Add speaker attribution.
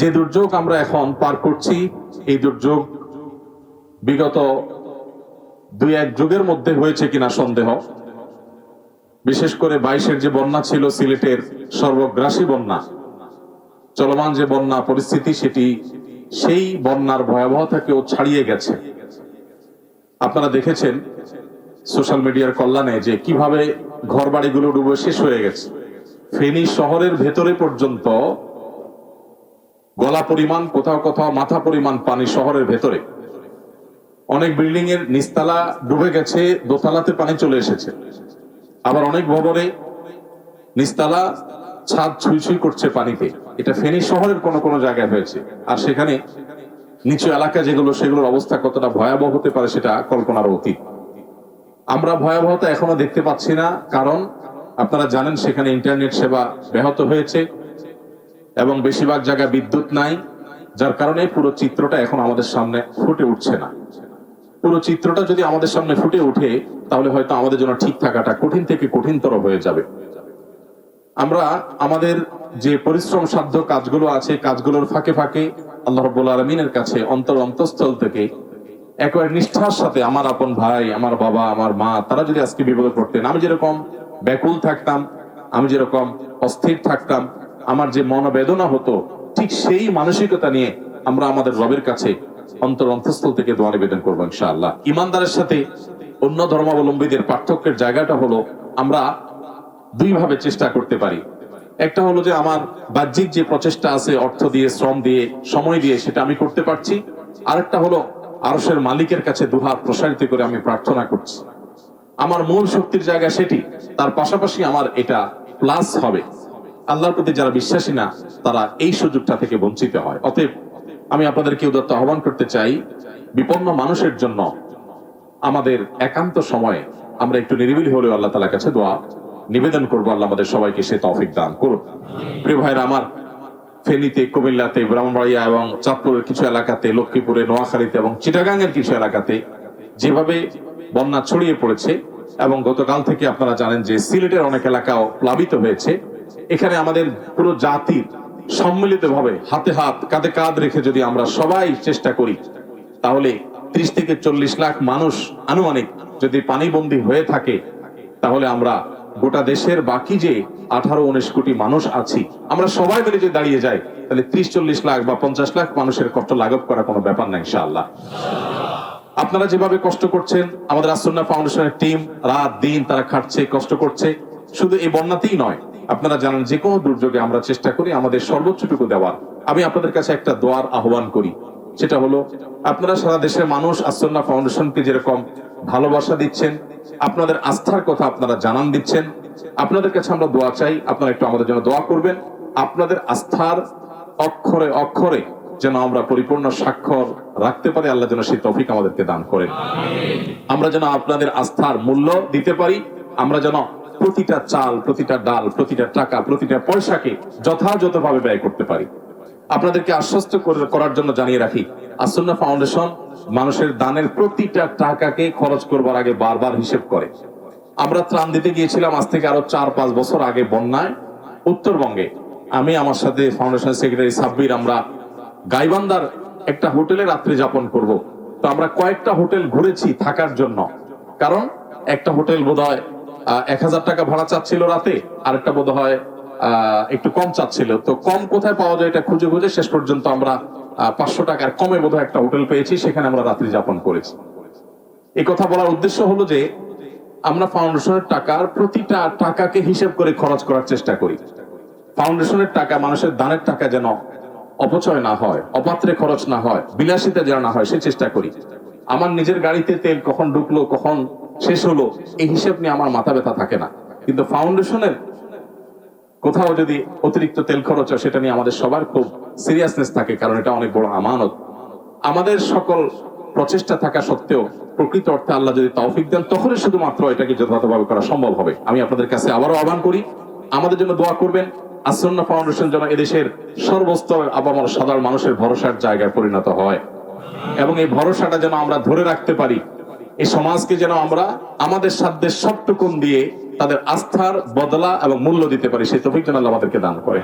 Speaker 1: যে দুর্যোগ আমরা এখন পার করছি, এই দুর্যোগ বিগত 2-1 যুগের মধ্যে হয়েছে কিনা সন্দেহ। বিশেষ করে 22-এর যে বন্যা ছিল, সিলেটের সর্বগ্রাসী বন্যা, চলমান যে বন্যা পরিস্থিতি, সেটি সেই বন্যার ভয়াবহতাকেও ছাড়িয়ে গেছে। আপনারা দেখেছেন সোশ্যাল মিডিয়ার কল্যাণে যে কিভাবে ঘরবাড়িগুলো ডুবে শেষ হয়ে গেছে। ফেনী শহরের ভেতরে পর্যন্ত গলা পরিমাণ, কোথাও কোথাও মাথা পরিমাণ পানি শহরের ভেতরে। অনেক বিল্ডিং এর নিচতলা ডুবে গেছে, দোতলাতে পানি চলে এসেছে। আবার অনেক ভবনে নিচতলা ছাদ ছুঁই ছুঁই করছে পানিতে। এটা ফেনী শহরের কোন কোন জায়গায় হয়েছে। আর সেখানে নিচু এলাকা যেগুলো, সেগুলোর অবস্থা কতটা ভয়াবহ হতে পারে সেটা কল্পনার অতীত। আমরা ভয়াবহতা এখনো দেখতে পাচ্ছি না, কারণ আপনারা জানেন সেখানে ইন্টারনেট সেবা ব্যাহত হয়েছে এবং বেশিরভাগ জায়গায় বিদ্যুৎ নাই, যার কারণে পুরো চিত্রটা এখন আমাদের সামনে ফুটে উঠছে না। পুরো চিত্রটা যদি আমাদের সামনে ফুটে উঠে, তাহলে হয়তো আমাদের জন্য ঠিক থাকাটা কঠিন থেকে কঠিনতর হয়ে যাবে। আমরা আমাদের যে পরিশ্রম সাধ্য কাজগুলো আছে, কাজগুলোর ফাঁকে ফাঁকে আল্লাহ রাব্বুল আলামিনের কাছে অন্তঃস্থল থেকে একবার নিষ্ঠার সাথে, আমার আপন ভাই, আমার বাবা, আমার মা, তারা যদি আজকে বিপদে পড়তেন, আমি যেরকম ব্যাকুল থাকতাম, আমি যেরকম অস্থির থাকতাম, আমার যে মনোবেদনা হতো, ঠিক সেই মানসিকতা নিয়ে আমরা আমাদের রবের কাছে অন্তঃস্থল থেকে দোয়া নিবেদন করবো ইনশাআল্লাহ। ইমানদারের সাথে অন্য ধর্মাবলম্বীদের পার্থক্যের জায়গাটা হলো, আমরা দুইভাবে চেষ্টা করতে পারি। একটা হলো যে আমার বাহ্যিক যে প্রচেষ্টা আছে, অর্থ দিয়ে, শ্রম দিয়ে, সময় দিয়ে, সেটা আমি করতে পারছি। আরেকটা হলো আরশের মালিকের কাছে দুহাত প্রসারিত করে আমি প্রার্থনা করছি। আমার মূল শক্তির জায়গা সেটি। তার পাশাপাশি আমার এটা প্লাস হবে। আল্লাহর প্রতি যারা বিশ্বাসী না, তারা এই সুযোগটা থেকে বঞ্চিত হয়। অতএব আমি আপনাদেরকে উদাত্ত আহ্বান করতে চাই, বিপন্ন মানুষের জন্য আমাদের একান্ত সময়ে আমরা একটু নিরিবিলি হলেও আল্লাহ তাআলার কাছে দোয়া নিবেদন করবো। আল্লাহ আমাদের সবাইকে সে তৌফিক দান করুন। প্রিয় ভাইরা আমার, ফেনীতে, কুমিল্লাতে, ব্রাহ্মণবাড়িয়া এবং চাঁদপুরের কিছু এলাকাতে, লক্ষ্মীপুরে, নোয়াখালীতে এবং চিটাগাংয়ের কিছু এলাকাতে যেভাবে বন্যা ছড়িয়ে পড়েছে, এবং গতকাল থেকে আপনারা জানেন যে সিলেটের অনেক এলাকাও প্লাবিত হয়েছে। এখানে আমাদের পুরো জাতির সম্মিলিতভাবে হাতে হাত, কাঁধে কাঁধ রেখে যদি আমরা সবাই চেষ্টা করি, তাহলে 30 থেকে 40 লাখ মানুষ আনুমানিক যদি পানিবন্দী হয়ে থাকে, তাহলে আমরা গোটা দেশের বাকি যে 18-19 কোটি মানুষ আছি, আমরা সবাই মিলে যদি দাঁড়িয়ে যাই, তাহলে 30-40 লাখ বা 50 লাখ মানুষের কষ্ট লাঘব করা কোনো ব্যাপার না ইনশাআল্লাহ। আপনারা যেভাবে কষ্ট করছেন, আমাদের আস-সুন্নাহ ফাউন্ডেশনের টিম রাত দিন তারা খাটছে, কষ্ট করছে। শুধু এই বন্যাতেই নয়, আপনারা জানেন যে কোনো দুর্যোগে আমরা চেষ্টা করি আমাদের সর্বোচ্চটুকু দেওয়ার। আমি আপনাদের কাছে একটা দোয়ার আহ্বান করি, সেটা হলো আপনারা সারা দেশের মানুষ আস-সুন্নাহ ফাউন্ডেশনকে যেরকম ভালোবাসা দিচ্ছেন, আপনাদের আস্থার কথা আপনারা জানান দিচ্ছেন, আপনাদের কাছে আমরা দোয়া চাই, আপনারা একটু আমাদের জন্য দোয়া করবেন। আপনাদের আস্থার অক্ষরে অক্ষরে যেন আমরা পরিপূর্ণ স্বাক্ষর রাখতে পারি, আল্লাহ যেন সেই তৌফিক আমাদেরকে দান করেন। আমরা যেন আপনাদের আস্থার মূল্য দিতে পারি, আমরা যেন প্রতিটা চাল, প্রতিটা ডাল, প্রতিটা টাকা, প্রতিটা পয়সাকে যথাযথভাবে ব্যয় করতে পারি। আপনাদেরকে আশ্বস্ত করার জন্য জানিয়ে রাখি, আস-সুন্নাহ ফাউন্ডেশন মানুষের দানের প্রতিটা টাকাকে খরচ করবার আগে বারবার হিসেব করে। আমরা ত্রাণ দিতে গিয়েছিলাম আজ থেকে আরো 4-5 বছর আগে বন্যায় উত্তরবঙ্গে। আমি, আমার সাথে ফাউন্ডেশন সেক্রেটারি সাব্বির, আমরা গাইবান্ধার একটা হোটেলে রাত্রি যাপন করব। তো আমরা কয়েকটা হোটেল ঘুরেছি থাকার জন্য, কারণ একটা হোটেল বোধহয় 1000 টাকা ভাড়া চাচ্ছিল রাতে, আরেকটা বোধহয় একটু কম চাচ্ছিল। তো কম কোথায় পাওয়া যায় এটা খুঁজে খুঁজে শেষ পর্যন্ত আমরা 500 টাকার কমে বোধহয় একটা হোটেল পেয়েছি, সেখানে আমরা রাত্রি যাপন করেছি। এই কথা বলার উদ্দেশ্য হলো যে আমরা ফাউন্ডেশনের টাকার প্রতিটা টাকাকে হিসেব করে খরচ করার চেষ্টা করি। ফাউন্ডেশনের টাকা, মানুষের দানের টাকা যেন অপচয় না হয়, অপাত্রে খরচ না হয়, বিলাসিতা যেন না হয়, সে চেষ্টা করি। আমার নিজের গাড়িতে তেল কখন ঢুকলো, কখন শেষ হলো, এই হিসেব নিয়ে আমার মাথা ব্যথা থাকে না। কিন্তু ফাউন্ডেশনের কোথাও যদি অতিরিক্ত তেল খরচ হয়, সেটা নিয়ে আমাদের সবার খুব সিরিয়াসনেস থাকে, কারণ এটা অনেক বড় আমানত। আমাদের সকল প্রচেষ্টা থাকা সত্ত্বেও প্রকৃত অর্থে আল্লাহ যদি তৌফিক দেন, তখনই শুধুমাত্র এটাকে যথাযথভাবে করা সম্ভব হবে। আমি আপনাদের কাছে আবারও আহ্বান করি, আমাদের জন্য দোয়া করবেন। আস-সুন্নাহ ফাউন্ডেশন যেন এদেশের সর্বস্তরের আপামর সাধারণ মানুষের ভরসার জায়গায় পরিণত হয়, এবং এই ভরসাটা যেন আমরা ধরে রাখতে পারি। এই সমাজকে যেন আমরা আমাদের সাধ্যের সবটুকুন দিয়ে তাদের আস্থার বদলা এবং মূল্য দিতে পারি, সেই তৌফিক যেন আল্লাহ আমাদেরকে দান করে।